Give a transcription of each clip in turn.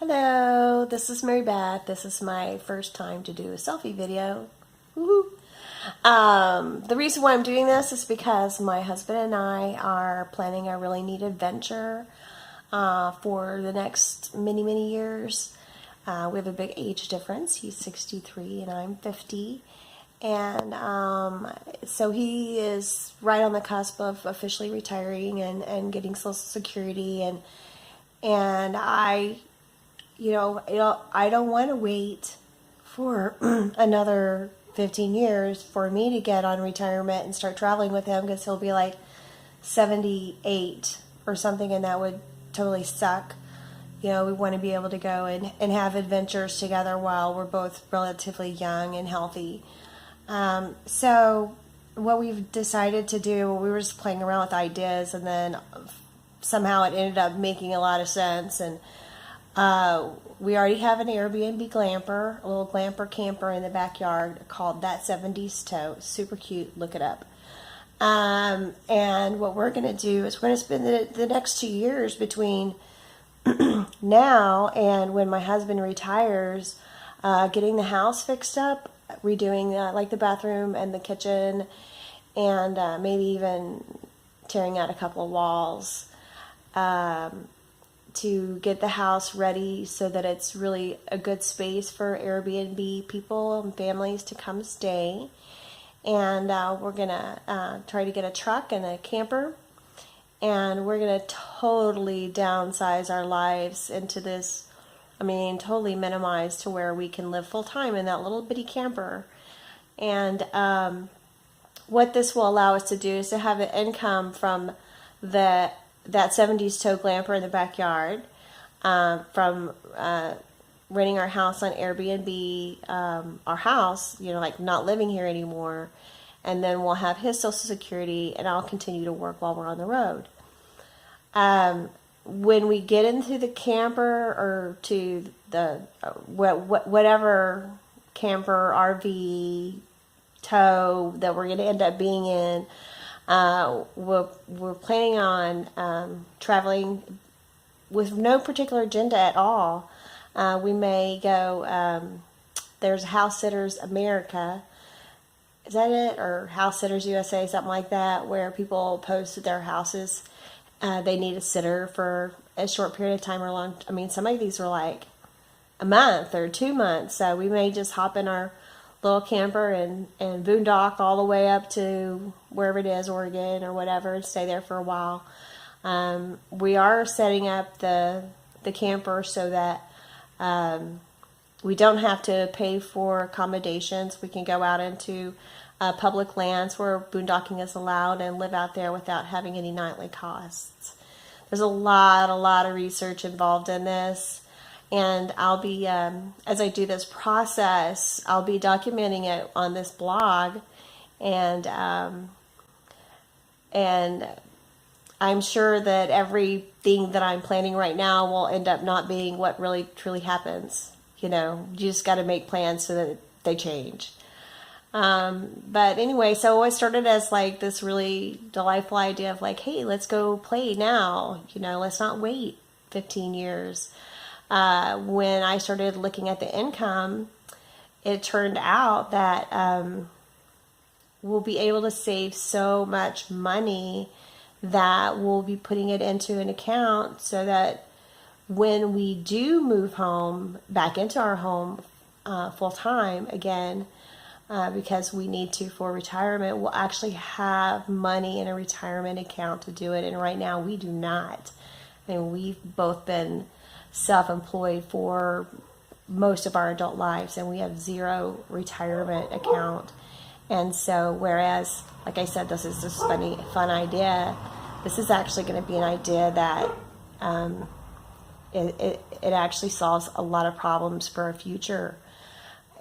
Hello, this is MaryBeth. This is my first time to do a selfie video. Woohoo! The reason why I'm doing this is because my husband and I are planning a really neat adventure for the next many years. We have a big age difference. He's 63 and I'm 50. And so he is right on the cusp of officially retiring and getting Social Security. And I don't want to wait for another 15 years for me to get on retirement and start traveling with him, because he'll be like 78 or something, and that would totally suck. We want to be able to go and have adventures together while we're both relatively young and healthy. So what we've decided to do, we were just playing around with ideas, and then somehow it ended up making a lot of sense. And we already have an Airbnb glamper, a little glamper camper in the backyard called That 70s Tow. Super cute. Look it up. And what we're going to do is we're going to spend the next 2 years between now and when my husband retires, getting the house fixed up, redoing like the bathroom and the kitchen, and maybe even tearing out a couple of walls. To get the house ready so that it's really a good space for Airbnb people and families to come stay. And we're going to try to get a truck and a camper. And we're going to totally downsize our lives into this, totally minimize to where we can live full time in that little bitty camper. And what this will allow us to do is to have the income from that 70s tow glamper in the backyard, from renting our house on Airbnb, our house, like not living here anymore. And then we'll have his Social Security, and I'll continue to work while we're on the road. When we get into the camper, or to the whatever camper, RV, tow that we're going to end up being in, we're planning on traveling with no particular agenda at all. We may go, there's House Sitters America, is that it? Or House Sitters USA, something like that, where people post their houses. They need a sitter for a short period of time or long. Some of these are like a month or 2 months. So we may just hop in our little camper and boondock all the way up to wherever it is, Oregon or whatever, and stay there for a while. We are setting up the camper so that we don't have to pay for accommodations. We can go out into public lands where boondocking is allowed and live out there without having any nightly costs. There's a lot of research involved in this. And I'll be, as I do this process, I'll be documenting it on this blog, and I'm sure that everything that I'm planning right now will end up not being what really truly happens. You just got to make plans so that they change. But anyway, so it started as like this really delightful idea of like, hey, let's go play now. Let's not wait 15 years. When I started looking at the income, it turned out that we'll be able to save so much money that we'll be putting it into an account so that when we do move home, back into our home full time again, because we need to for retirement, we'll actually have money in a retirement account to do it. And right now we do not. We've both been self-employed for most of our adult lives, and we have zero retirement account. And so, whereas, like I said, this is just fun idea, this is actually going to be an idea that it actually solves a lot of problems for our future,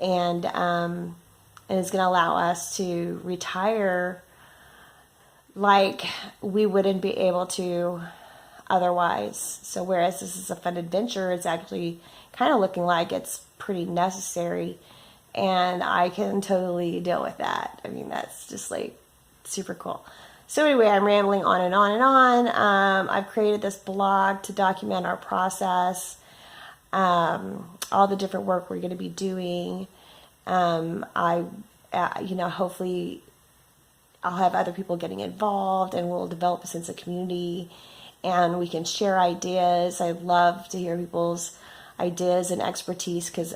and it's going to allow us to retire like we wouldn't be able to otherwise. So whereas this is a fun adventure, it's actually kind of looking like it's pretty necessary, and I can totally deal with that. That's just like super cool. So anyway, I'm rambling on and on and on. I've created this blog to document our process. all the different work we're going to be doing. Hopefully I'll have other people getting involved, and we'll develop a sense of community, and we can share ideas. I love to hear people's ideas and expertise, because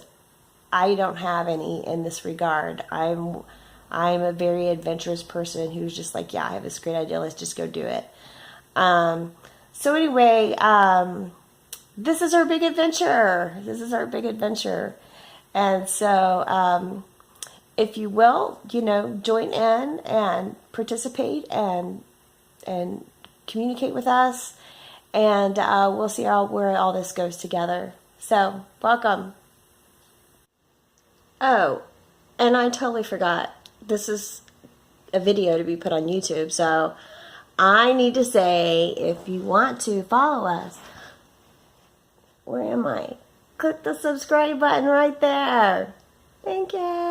I don't have any in this regard. I'm a very adventurous person who's just like, yeah, I have this great idea, let's just go do it. So anyway, this is our big adventure. This is our big adventure. And so if you will, join in and participate and communicate with us, and we'll see where all this goes together. So welcome. Oh, and I totally forgot. This is a video to be put on YouTube, so I need to say, if you want to follow us, where am I? Click the subscribe button right there. Thank you.